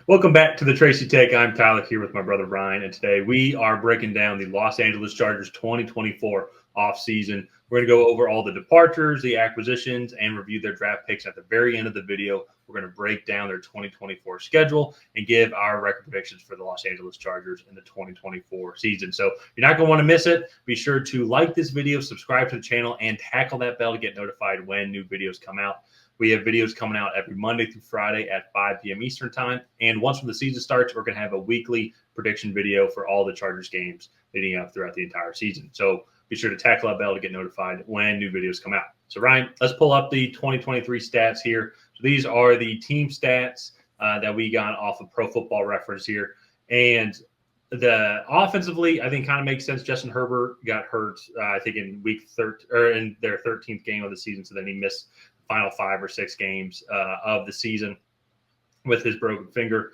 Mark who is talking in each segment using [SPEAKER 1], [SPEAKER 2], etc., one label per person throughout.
[SPEAKER 1] Welcome back to the Tracy Take. I'm Tyler here with my brother Ryan, and today we are breaking down the Los Angeles Chargers 2024 offseason. We're going to go over all the departures, the acquisitions, and review their draft picks at the very end of the video. We're going to break down their 2024 schedule and give our record predictions for the Los Angeles Chargers in the 2024 season. So you're not going to want to miss it. Be sure to like this video, subscribe to the channel, and tackle that bell to get notified when new videos come out. We have videos coming out every Monday through Friday at 5 p.m. Eastern time. And once when the season starts, we're going to have a weekly prediction video for all the Chargers games leading up throughout the entire season. So be sure to tackle that bell to get notified when new videos come out. So Ryan, let's pull up the 2023 stats here. So these are the team stats that we got off of Pro Football Reference here. And the offensively, I think kind of makes sense. Justin Herbert got hurt, I think in week 13 or in their 13th game of the season. So then he missed final 5 or 6 games of the season with his broken finger.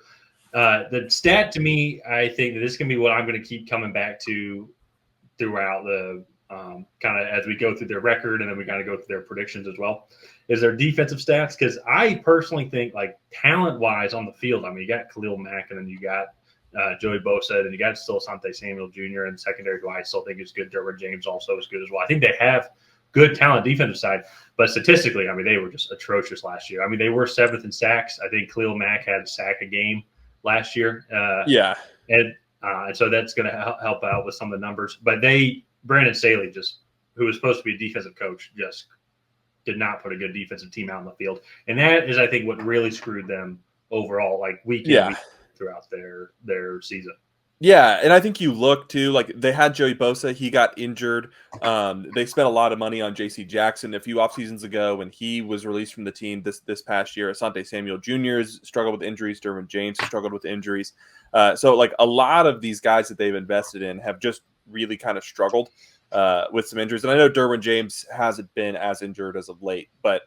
[SPEAKER 1] The stat to me, I think that this is going to be what I'm going to keep coming back to throughout the kind of as we go through their record and then we kind of go through their predictions as well, is their defensive stats. Because I personally think, like, talent-wise on the field, I mean, you got Khalil Mack and then you got Joey Bosa, and you got still Asante Samuel Jr. and secondary, who I still think is good. Derwin James also is good as well. I think they have good talent defensive side, but statistically, I mean, they were just atrocious last year. I mean, they were 7th in sacks. I think Khalil Mack had a sack a game last year. And so that's going to help out with some of the numbers. But Brandon Staley, just who was supposed to be a defensive coach, just did not put a good defensive team out in the field. And that is, I think, what really screwed them overall, like week in week throughout their season.
[SPEAKER 2] Yeah, and I think you look too, like they had Joey Bosa, he got injured. They spent a lot of money on J.C. Jackson a few off seasons ago when he was released from the team this past year. Asante Samuel Jr. has struggled with injuries. Derwin James has struggled with injuries. So like a lot of these guys that they've invested in have just really kind of struggled with some injuries. And I know Derwin James hasn't been as injured as of late, but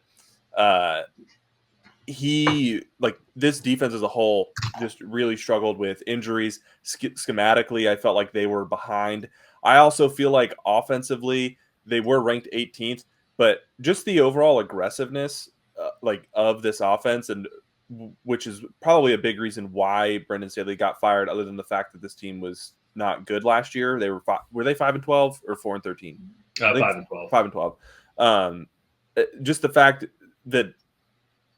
[SPEAKER 2] this defense as a whole just really struggled with injuries. Schematically, I felt like they were behind. I also feel like offensively they were ranked 18th, but just the overall aggressiveness of this offense, and which is probably a big reason why Brendan Staley got fired, other than the fact that this team was not good last year. They were they 5-12 or 4-13?
[SPEAKER 1] 5-12.
[SPEAKER 2] 5-12. Just the fact that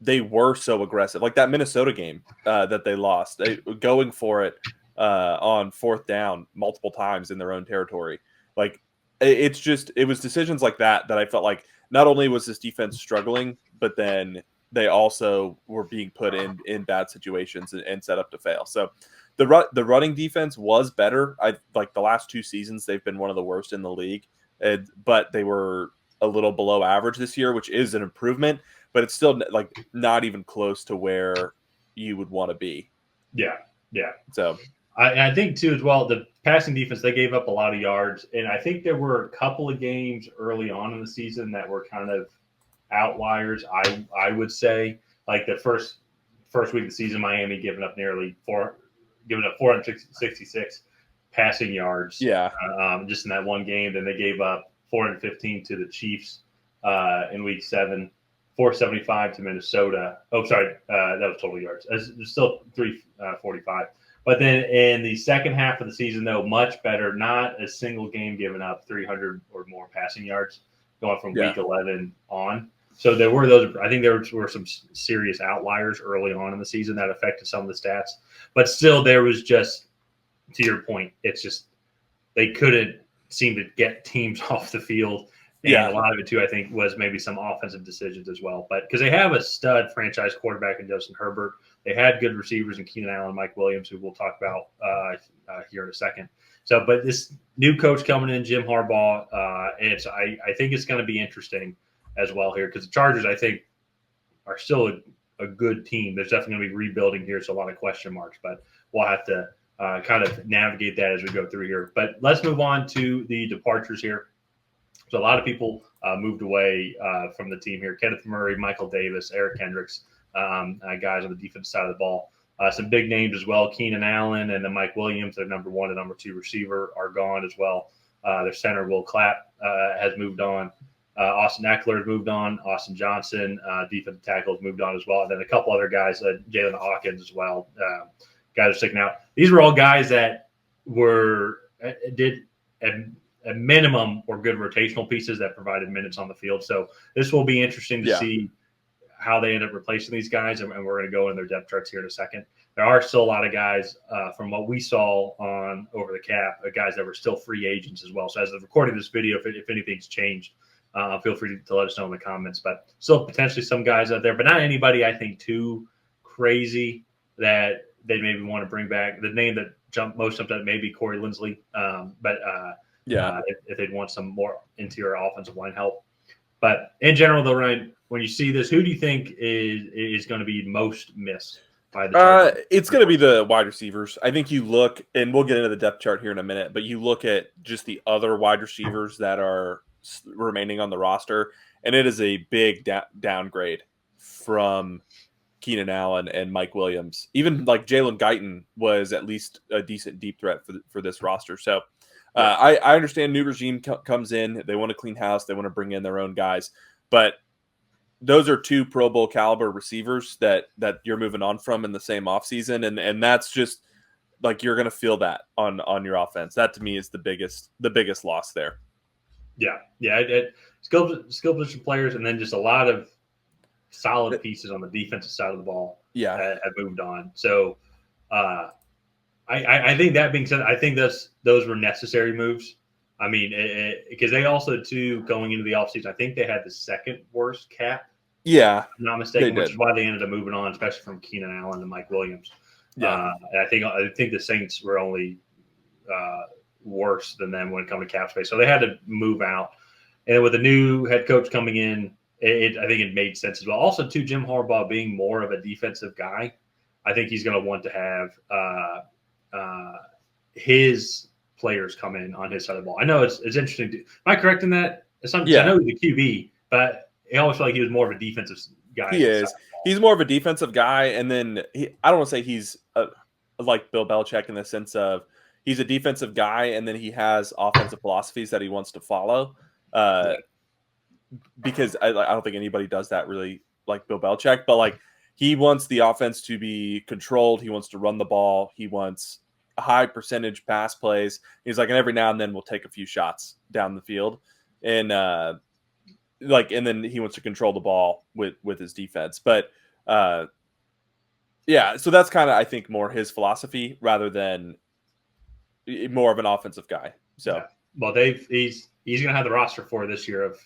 [SPEAKER 2] they were so aggressive, like that Minnesota game that they lost, going for it on 4th down multiple times in their own territory. Like it was decisions like that I felt like not only was this defense struggling, but then they also were being put in bad situations and set up to fail. So the running defense was better. I like the last 2 seasons they've been one of the worst in the league, but they were a little below average this year, which is an improvement. But it's still like not even close to where you would want to be.
[SPEAKER 1] Yeah.
[SPEAKER 2] So
[SPEAKER 1] I think too as well, the passing defense, they gave up a lot of yards, and I think there were a couple of games early on in the season that were kind of outliers. I would say, like the first week of the season, Miami giving up 466 passing yards.
[SPEAKER 2] Yeah,
[SPEAKER 1] just in that one game. Then they gave up 415 to the Chiefs in week 7. 475 to Minnesota. Oh, sorry, that was total yards. There's still 345. But then in the second half of the season, though, much better. Not a single game given up 300 or more passing yards going from week 11 on. So there were those. I think there were some serious outliers early on in the season that affected some of the stats. But still, there was just, to your point, it's just they couldn't seem to get teams off the field. And a lot of it, too, I think, was maybe some offensive decisions as well. But because they have a stud franchise quarterback in Justin Herbert, they had good receivers in Keenan Allen, Mike Williams, who we'll talk about here in a second. So, but this new coach coming in, Jim Harabaugh, and I think it's going to be interesting as well here, because the Chargers, I think, are still a good team. There's definitely going to be rebuilding here, so a lot of question marks. But we'll have to kind of navigate that as we go through here. But let's move on to the departures here. So a lot of people moved away from the team here. Kenneth Murray, Michael Davis, Eric Kendricks, guys on the defensive side of the ball. Some big names as well. Keenan Allen and then Mike Williams, their number 1 and number 2 receiver, are gone as well. Their center, Will Clapp, has moved on. Austin Eckler has moved on. Austin Johnson, defensive tackle, has moved on as well. And then a couple other guys, Jalen Hawkins as well. Guys are sticking out. These were all guys that did at minimum were good rotational pieces that provided minutes on the field. So this will be interesting to see how they end up replacing these guys, and we're going to go in their depth charts here in a second. There are still a lot of guys from what we saw on Over the Cap, guys that were still free agents as well. So as of recording this video, if anything's changed, feel free to let us know in the comments. But still potentially some guys out there, but not anybody I think too crazy that they maybe want to bring back. The name that jumped up maybe Corey Linsley, if they'd want some more interior offensive line help. But in general, though, Ryan, when you see this, who do you think is going to be most missed by the Chargers?
[SPEAKER 2] It's going to be the wide receivers. I think you look, and we'll get into the depth chart here in a minute, but you look at just the other wide receivers that are remaining on the roster, and it is a big downgrade from Keenan Allen and Mike Williams. Even like Jalen Guyton was at least a decent deep threat for this roster. So I understand new regime comes in. They want to clean house. They want to bring in their own guys. But those are two Pro Bowl caliber receivers that you're moving on from in the same offseason. And that's just like you're going to feel that on your offense. That to me is the biggest loss there.
[SPEAKER 1] Yeah. Skill position players, and then just a lot of solid pieces on the defensive side of the ball have moved on. So I think that being said, I think those were necessary moves. I mean, because they also, too, going into the offseason, I think they had the second worst cap.
[SPEAKER 2] Yeah.
[SPEAKER 1] If I'm not mistaken, which is why they ended up moving on, especially from Keenan Allen and Mike Williams.
[SPEAKER 2] Yeah.
[SPEAKER 1] And I think the Saints were only worse than them when it comes to cap space. So they had to move out. And with the new head coach coming in, I think it made sense as well. Also, too, Jim Harabaugh being more of a defensive guy, I think he's going to want to have his players come in on his side of the ball. I know it's interesting. Am I correct in that? I know he's a QB, but I always felt like he was more of a defensive guy.
[SPEAKER 2] He is. He's more of a defensive guy, and then I don't want to say he's like Bill Belichick in the sense of he's a defensive guy, and then he has offensive philosophies that he wants to follow. Because I don't think anybody does that really like Bill Belichick, but like he wants the offense to be controlled. He wants to run the ball. He wants a high percentage pass plays. He's like, and every now and then we'll take a few shots down the field, and and then he wants to control the ball with his defense. But so that's kind of I think more his philosophy rather than more of an offensive guy. So
[SPEAKER 1] well, he's going to have the roster for this year of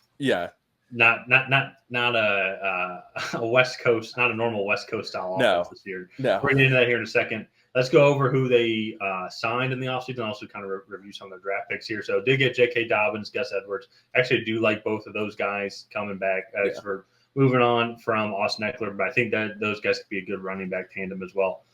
[SPEAKER 1] not a West Coast, not a normal West Coast style offense this year.
[SPEAKER 2] No,
[SPEAKER 1] we're going to get into that here in a second. Let's go over who they signed in the offseason and also kind of review some of their draft picks here. So did get J.K. Dobbins, Gus Edwards. Actually, I do like both of those guys coming back for moving on from Austin Eckler, but I think that those guys could be a good running back tandem as well.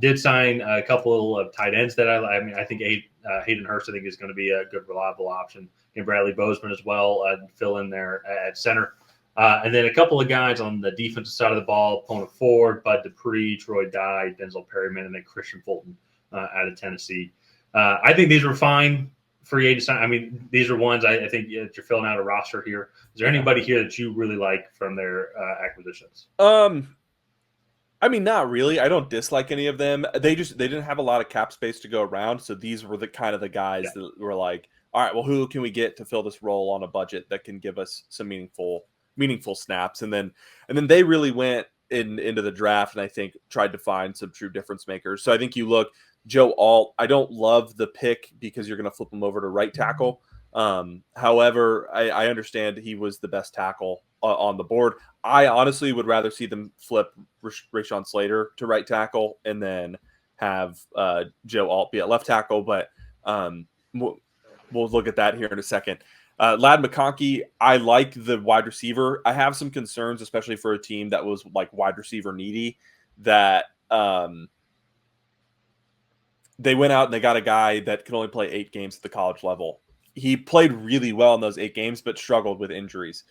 [SPEAKER 1] Did sign a couple of tight ends that I think Hayden Hurst I think is going to be a good reliable option. And Bradley Bozeman as well, fill in there at center. And then a couple of guys on the defensive side of the ball, Pona Ford, Bud Dupree, Troy Dye, Denzel Perryman, and then Christian Fulton out of Tennessee. I think these were fine free agents. I mean, these are ones I think you're filling out a roster here. Is there anybody here that you really like from their acquisitions?
[SPEAKER 2] I mean, not really. I don't dislike any of them. They didn't have a lot of cap space to go around, so these were the kind of the guys that were like, all right, well, who can we get to fill this role on a budget that can give us some meaningful snaps? And then they really went into the draft and I think tried to find some true difference makers. So I think you look Joe Alt. I don't love the pick because you're going to flip him over to right tackle. However, I understand he was the best tackle on the board. I honestly would rather see them flip Rashawn Slater to right tackle and then have Joe Alt be at left tackle. But we'll look at that here in a second. Ladd McConkey, I like the wide receiver. I have some concerns, especially for a team that was like wide receiver needy, that they went out and they got a guy that could only play 8 games at the college level. He played really well in those 8 games, but struggled with injuries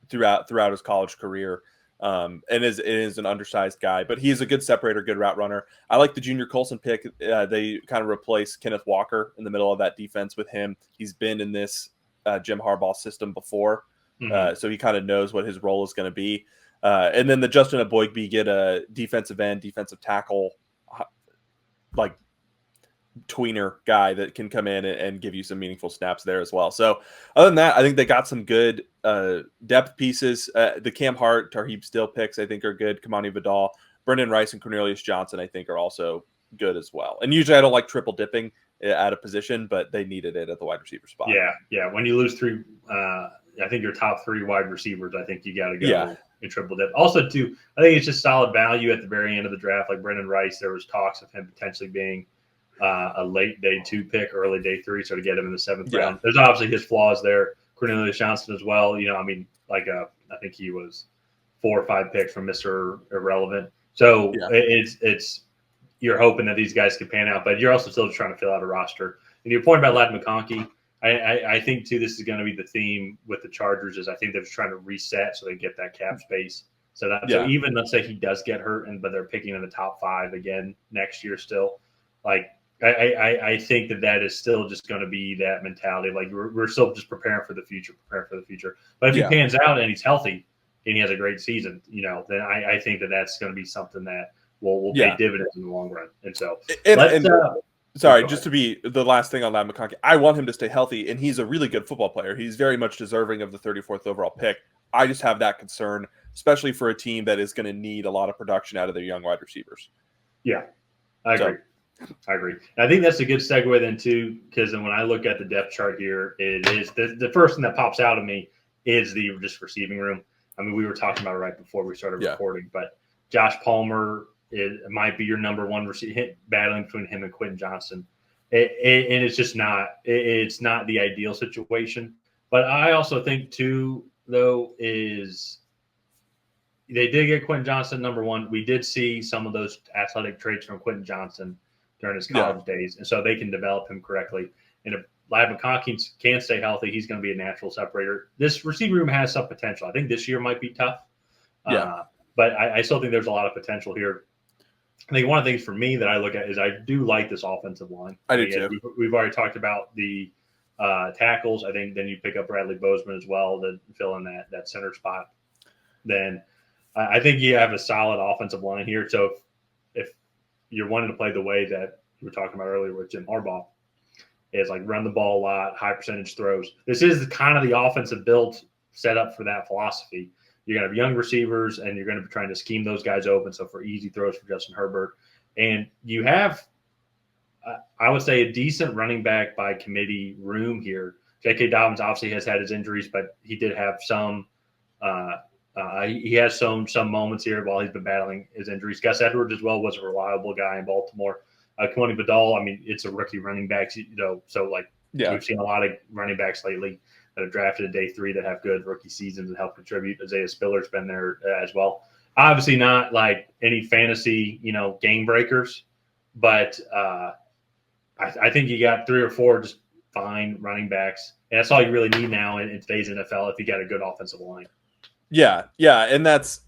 [SPEAKER 2] throughout his college career. And is an undersized guy, but he is a good separator, good route runner. I like the Junior Colson pick. They kind of replaced Kenneth Walker in the middle of that defense with him. He's been in this Jim Harbaugh's system before, so he kind of knows what his role is going to be. And then the Justin Aboigbe get a defensive end, defensive tackle, like tweener guy that can come in and give you some meaningful snaps there as well. So other than that, I think they got some good depth pieces. The Cam Hart, Tarheeb Still picks, I think, are good. Kamani Vidal, Brendan Rice, and Cornelius Johnson, I think, are also good as well. And usually I don't like triple dipping at a position, but they needed it at the wide receiver spot.
[SPEAKER 1] Yeah. When you lose three, I think your top three wide receivers, I think you got to go in triple dip. Also, too, I think it's just solid value at the very end of the draft. Like Brendan Rice, there was talks of him potentially being a late day 2 pick, early day 3, so to get him in the 7th round. There's obviously his flaws there. Cornelius Johnson as well. I mean, I think he was 4 or 5 picks from Mr. Irrelevant. So it's you're hoping that these guys can pan out, but you're also still trying to fill out a roster. And your point about Ladd McConkey, I think too, this is going to be the theme with the Chargers. Is I think they're just trying to reset so they get that cap space. So even let's say he does get hurt, but they're picking in the top 5 again next year still, like. I think that is still just going to be that mentality. Like we're still just preparing for the future. But if he pans out and he's healthy and he has a great season, then I think that's going to be something that will pay dividends in the long run. And so,
[SPEAKER 2] just to be the last thing on Ladd McConkey, I want him to stay healthy, and he's a really good football player. He's very much deserving of the 34th overall pick. I just have that concern, especially for a team that is going to need a lot of production out of their young wide receivers.
[SPEAKER 1] Yeah, I agree. I think that's a good segue then too, because when I look at the depth chart here, it is the first thing that pops out of me is the just receiving room. I mean, we were talking about it right before we started recording, but Josh Palmer might be your number 1 receiver, battling between him and Quentin Johnson, and it's just not. It's not the ideal situation. But I also think too, though, is they did get Quentin Johnson number 1. We did see some of those athletic traits from Quentin Johnson during his college days, and so they can develop him correctly. And if Ladd McConkey can stay healthy, he's going to be a natural separator. This receiver room has some potential. I think this year might be tough, but I still think there's a lot of potential here. I think one of the things for me that I look at is I do like this offensive line.
[SPEAKER 2] I do too.
[SPEAKER 1] We've already talked about the tackles. I think then you pick up Bradley Bozeman as well to fill in that center spot. Then I think you have a solid offensive line here. So if you're wanting to play the way that you were talking about earlier with Jim Harabaugh, is like run the ball a lot, high percentage throws. This is kind of the offensive build set up for that philosophy. You're going to have young receivers, and you're going to be trying to scheme those guys open. So for easy throws for Justin Herbert. And you have, I would say, a decent running back by committee room here. J.K. Dobbins obviously has had his injuries, but he did have some he has some moments here while he's been battling his injuries. Gus Edwards as well was a reliable guy in Baltimore. Kamani Vidal, I mean, it's a rookie running back, so we've seen a lot of running backs lately that have drafted in day 3 that have good rookie seasons and help contribute. Isaiah Spiller's been there as well. Obviously not like any fantasy, game breakers, but I think you got 3 or 4 just fine running backs. And that's all you really need now in today's NFL if you got a good offensive line.
[SPEAKER 2] Yeah, and that's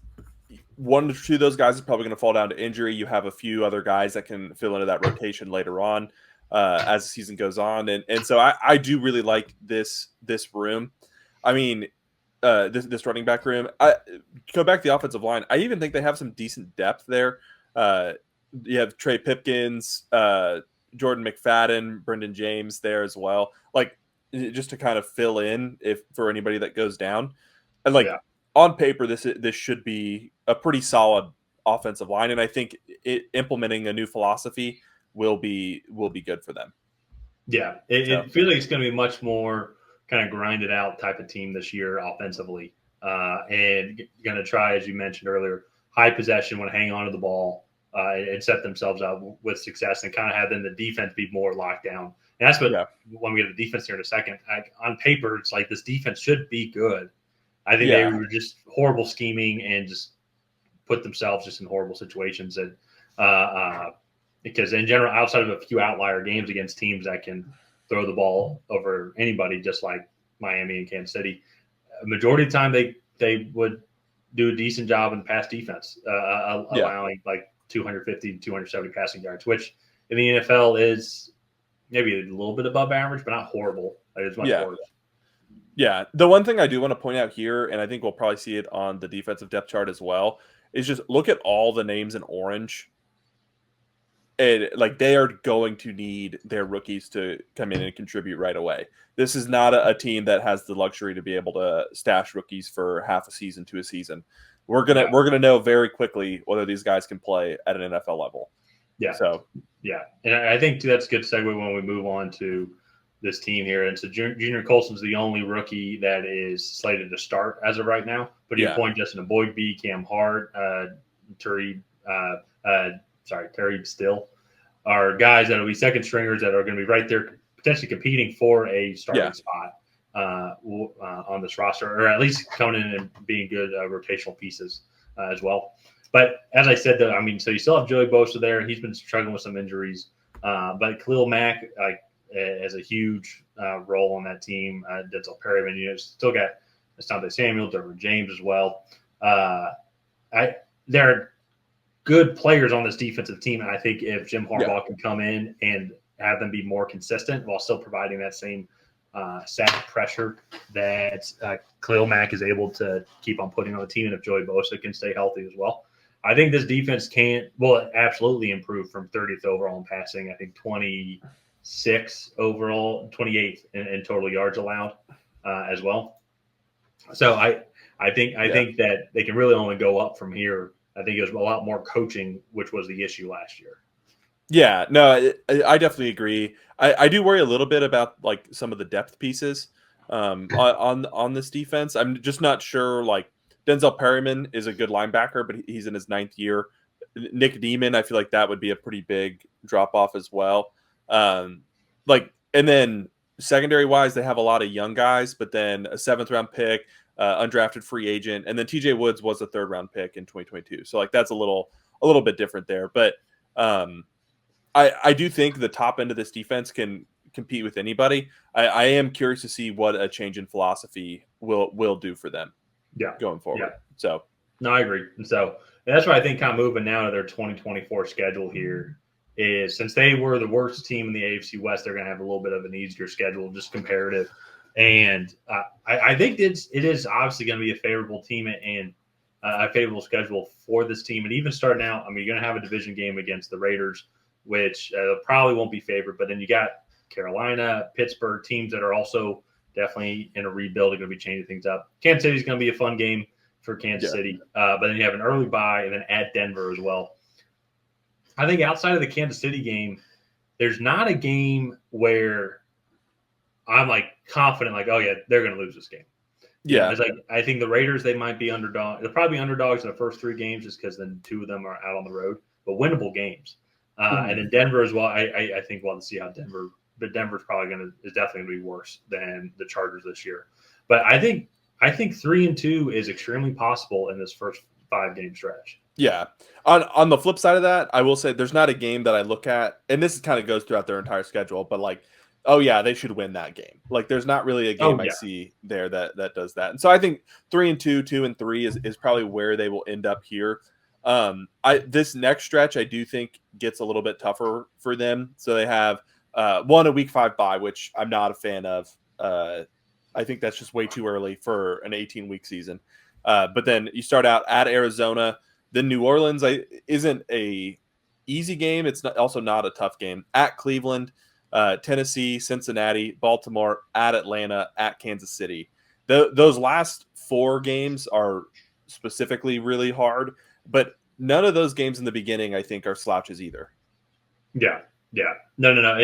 [SPEAKER 2] 1 or 2 of those guys is probably going to fall down to injury. You have a few other guys that can fill into that rotation later on as the season goes on, and so I do really like this room. I mean, this running back room. Go back to the offensive line. I even think they have some decent depth there. You have Trey Pipkins, Jordan McFadden, Brendan James there as well. Like just to kind of fill in for anybody that goes down, and on paper, this should be a pretty solid offensive line, and I think implementing a new philosophy will be good for them.
[SPEAKER 1] Yeah, it feels like it's going to be much more kind of grinded out type of team this year offensively, and going to try, as you mentioned earlier, high possession, want to hang on to the ball and set themselves up with success, and kind of have then the defense be more locked down. And that's what when we get the defense here in a second. On paper, it's like this defense should be good. I think they were just horrible scheming and just put themselves just in horrible situations. And because in general, outside of a few outlier games against teams that can throw the ball over anybody, just like Miami and Kansas City, a majority of the time they would do a decent job in pass defense, allowing like 250 to 270 passing yards, which in the NFL is maybe a little bit above average, but not horrible. It's much worse.
[SPEAKER 2] Yeah. The one thing I do want to point out here, and I think we'll probably see it on the defensive depth chart as well, is just look at all the names in orange. And like they are going to need their rookies to come in and contribute right away. This is not a team that has the luxury to be able to stash rookies for half a season to a season. We're gonna know very quickly whether these guys can play at an NFL level.
[SPEAKER 1] Yeah.
[SPEAKER 2] So
[SPEAKER 1] yeah, and I think that's a good segue when we move on to this team here. And so Junior Colson's the only rookie that is slated to start as of right now. But to your point, Justin Boyd, Cam Hart, Terry Still are guys that will be second stringers that are going to be right there potentially competing for a starting spot on this roster, or at least coming in and being good rotational pieces as well. But as I said, though, I mean, so you still have Joey Bosa there. He's been struggling with some injuries. But Khalil Mack has a huge role on that team. Denzel Perryman, still got Asante Samuel, Derwin James as well. There are good players on this defensive team, and I think if Jim Harabaugh can come in and have them be more consistent while still providing that same sack pressure that Khalil Mack is able to keep on putting on the team, and if Joey Bosa can stay healthy as well, I think this defense absolutely improve from 30th overall in passing. I think 26 overall, 28th in total yards allowed as well. So I think that they can really only go up from here. I think it was a lot more coaching, which was the issue last year.
[SPEAKER 2] Yeah, no, I definitely agree. I do worry a little bit about like some of the depth pieces on this defense. I'm just not sure. Like Denzel Perryman is a good linebacker, but he's in his 9th year. Nick Neiman, I feel like that would be a pretty big drop off as well. And then secondary wise, they have a lot of young guys, but then a 7th round pick, undrafted free agent, and then TJ Woods was a 3rd round pick in 2022. So like that's a little bit different there, but I do think the top end of this defense can compete with anybody. I am curious to see what a change in philosophy will do for them. Going forward.
[SPEAKER 1] Yeah.
[SPEAKER 2] So
[SPEAKER 1] no, I agree. And so that's why I think kind of moving now to their 2024 schedule here is, since they were the worst team in the AFC West, they're going to have a little bit of an easier schedule, just comparative. And I think it is obviously going to be a favorable team and a favorable schedule for this team. And even starting out, I mean, you're going to have a division game against the Raiders, which probably won't be favored. But then you got Carolina, Pittsburgh, teams that are also definitely in a rebuild, are going to be changing things up. Kansas City is going to be a fun game for Kansas City. But then you have an early bye and then at Denver as well. I think outside of the Kansas City game, there's not a game where I'm like confident, like, oh yeah, they're going to lose this game.
[SPEAKER 2] Yeah.
[SPEAKER 1] It's like, I think the Raiders, they might be underdog. They'll probably be underdogs in the first 3 games just because then 2 of them are out on the road, but winnable games. And then Denver as well. I think we'll have to see how Denver's probably is definitely going to be worse than the Chargers this year. But I think 3-2 is extremely possible in this first 5-game stretch.
[SPEAKER 2] Yeah. On the flip side of that, I will say there's not a game that I look at, and this kind of goes throughout their entire schedule, but like, oh yeah, they should win that game. Like there's not really a game I see there that does that. And so I think 3-2, 2-3 is probably where they will end up here. This next stretch I do think gets a little bit tougher for them. So they have a week 5 bye, which I'm not a fan of. I think that's just way too early for an 18-week season. But then you start out at Arizona, then New Orleans isn't a easy game. It's also not a tough game. At Cleveland, Tennessee, Cincinnati, Baltimore, at Atlanta, at Kansas City. Those last 4 games are specifically really hard, but none of those games in the beginning, I think, are slouches either.
[SPEAKER 1] Yeah. No.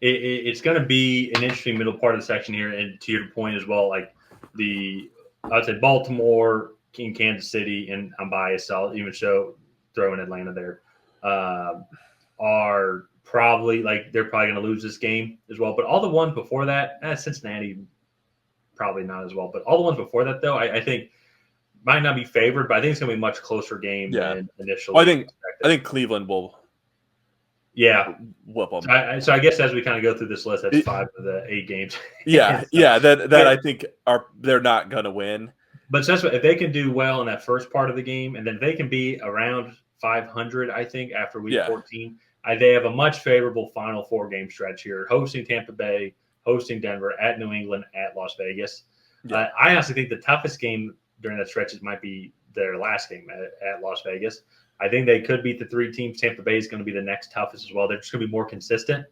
[SPEAKER 1] It's going to be an interesting middle part of the section here, and to your point as well, like I'd say Baltimore, Kansas City, and I'm biased, so I'll even throw in Atlanta there, are probably they're probably going to lose this game as well. But all the ones before that, Cincinnati probably not as well. But all the ones before that, though, I think might not be favored, but I think it's going to be a much closer game than initially.
[SPEAKER 2] Well, I think Cleveland will.
[SPEAKER 1] Yeah.
[SPEAKER 2] Whoop them.
[SPEAKER 1] So I guess as we kind of go through this list, that's 5 of the 8 games.
[SPEAKER 2] That I think they're not going to win.
[SPEAKER 1] But so if they can do well in that first part of the game, and then they can be around 500, I think, after week 14, they have a much favorable final 4-game stretch here, hosting Tampa Bay, hosting Denver, at New England, at Las Vegas.
[SPEAKER 2] Yeah.
[SPEAKER 1] I honestly think the toughest game during that stretch might be their last game at Las Vegas. I think they could beat the 3 teams. Tampa Bay is going to be the next toughest as well. They're just going to be more consistent.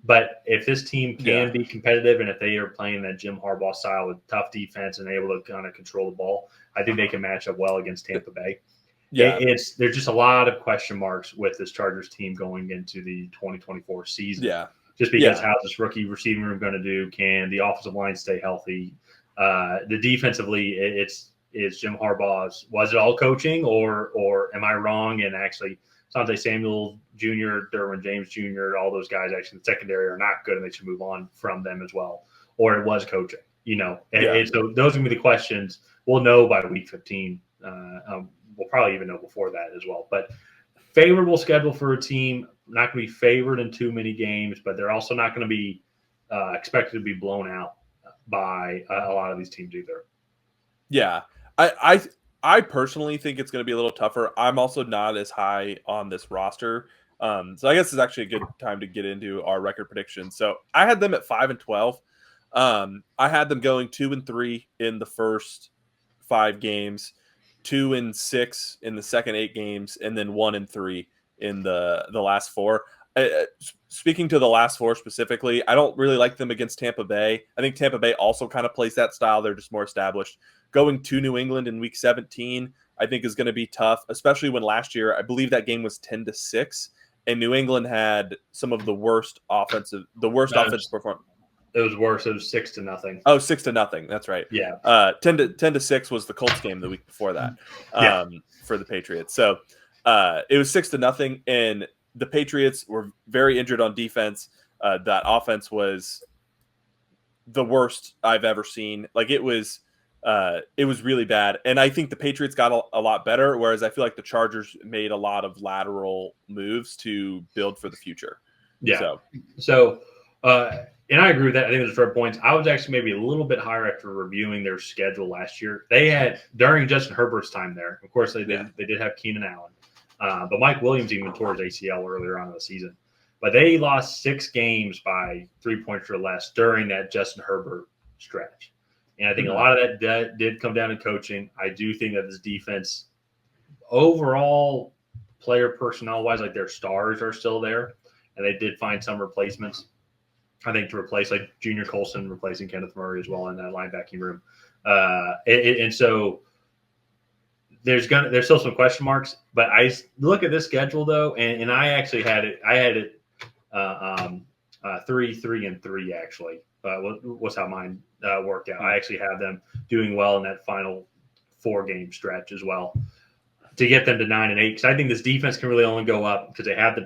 [SPEAKER 1] But if this team can be competitive and if they are playing that Jim Harbaugh style with tough defense and able to kind of control the ball, I think they can match up well against Tampa Bay.
[SPEAKER 2] Yeah.
[SPEAKER 1] There's just a lot of question marks with this Chargers team going into the 2024 season.
[SPEAKER 2] Yeah.
[SPEAKER 1] Just because how's this rookie receiving room going to do? Can the offensive line stay healthy? The defensively, is Jim Harbaugh's. Was it all coaching, or am I wrong? And actually, Sante Samuel Jr., Derwin James Jr., all those guys actually in the secondary are not good, and they should move on from them as well. Or it was coaching, And so those are going to be the questions. We'll know by week 15. We'll probably even know before that as well. But favorable schedule for a team. Not going to be favored in too many games, but they're also not going to be expected to be blown out by a lot of these teams either.
[SPEAKER 2] Yeah, I personally think it's going to be a little tougher. I'm also not as high on this roster, so I guess it's actually a good time to get into our record predictions. So I had them at 5-12. I had them going 2-3 in the first 5 games, 2-6 in the second 8 games, and then 1-3 in the last 4. Speaking to the last 4 specifically, I don't really like them against Tampa Bay. I think Tampa Bay also kind of plays that style. They're just more established. Going to New England in week 17, I think is going to be tough, especially when last year, I believe that game was 10-6, and New England had some of the worst offensive performance.
[SPEAKER 1] It was worse. It was 6-0.
[SPEAKER 2] Oh, 6-0. That's right.
[SPEAKER 1] Yeah.
[SPEAKER 2] 10-6 was the Colts game the week before that for the Patriots. So it was 6-0, and the Patriots were very injured on defense. That offense was the worst I've ever seen. Like it was really bad. And I think the Patriots got a lot better, whereas I feel like the Chargers made a lot of lateral moves to build for the future.
[SPEAKER 1] Yeah. So and I agree with that. I think there's fair points. I was actually maybe a little bit higher after reviewing their schedule last year. They had, during Justin Herbert's time there, of course, they did have Keenan Allen. But Mike Williams even tore his ACL earlier on in the season. But they lost 6 games by 3 points or less during that Justin Herbert stretch. And I think a lot of that did come down to coaching. I do think that this defense, overall, player personnel-wise, like their stars are still there. And they did find some replacements, I think, to replace like Junior Colson replacing Kenneth Murray as well in that linebacking room. And so there's still some question marks, but I look at this schedule though, and I actually had it 3-3-3 actually. Was how mine worked out. I actually have them doing well in that final 4-game stretch as well to get them to 9-8. Because I think this defense can really only go up because they have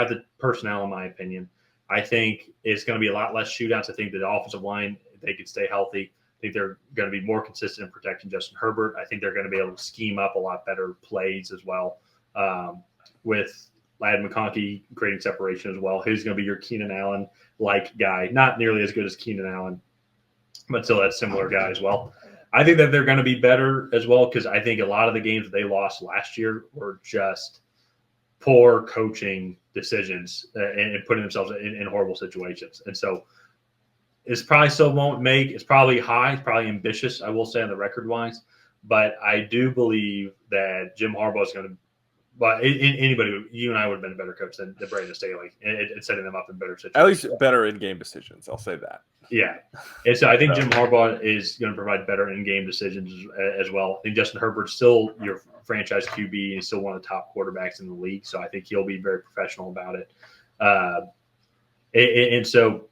[SPEAKER 1] the personnel, in my opinion. I think it's going to be a lot less shootouts. I think the offensive line, they could stay healthy. I think they're going to be more consistent in protecting Justin Herbert. I think they're going to be able to scheme up a lot better plays as well with Ladd McConkey creating separation as well. Who's going to be your Keenan Allen-like guy? Not nearly as good as Keenan Allen, but still that similar guy as well. I think that they're going to be better as well because I think a lot of the games that they lost last year were just poor coaching decisions and putting themselves in horrible situations. And so it's probably still won't make – it's probably high, it's probably ambitious, I will say, on the record-wise. But I do believe that Jim Harbaugh is going to – but anybody, you and I would have been a better coach than Brandon Staley and setting them up in better situations.
[SPEAKER 2] At least better in-game decisions, I'll say that.
[SPEAKER 1] Yeah. And so I think Jim Harbaugh is going to provide better in-game decisions as well. I think Justin Herbert's still your franchise QB and still one of the top quarterbacks in the league. So I think he'll be very professional about it. And so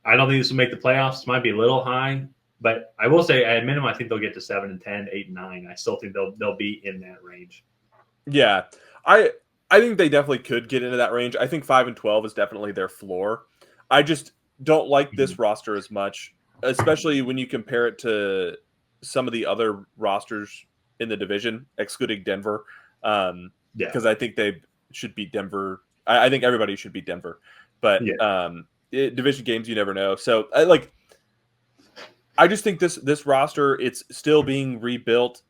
[SPEAKER 1] I don't think this will make the playoffs. This might be a little high, but I will say at minimum, I think they'll get to 7-10, 8-9. I still think they'll be in that range.
[SPEAKER 2] Yeah, I think they definitely could get into that range. I think 5-12 is definitely their floor. I just don't like this roster as much, especially when you compare it to some of the other rosters in the division, excluding Denver. Because I think they should beat Denver. I think everybody should beat Denver, but division games you never know. So I just think this roster, it's still being rebuilt.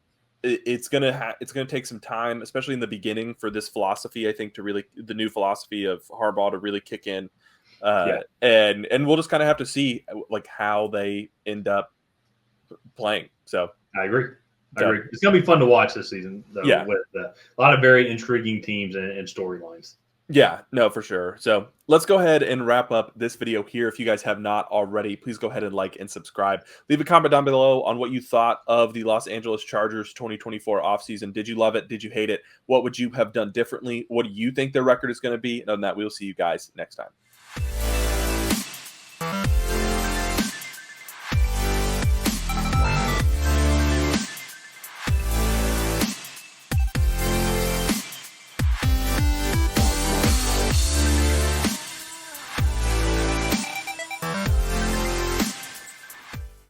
[SPEAKER 2] It's gonna take some time, especially in the beginning, for this philosophy. I think the new philosophy of Harbaugh to really kick in, and we'll just kind of have to see like how they end up playing. So
[SPEAKER 1] I agree. I
[SPEAKER 2] So-
[SPEAKER 1] agree. It's going to be fun to watch this season, though,
[SPEAKER 2] Yeah.
[SPEAKER 1] with a lot of very intriguing teams and storylines.
[SPEAKER 2] Yeah, no, for sure. So let's go ahead and wrap up this video here. If you guys have not already, please go ahead and like and subscribe. Leave a comment down below on what you thought of the Los Angeles Chargers 2024 offseason. Did you love it? Did you hate it? What would you have done differently? What do you think their record is going to be? And on that, we'll see you guys next time.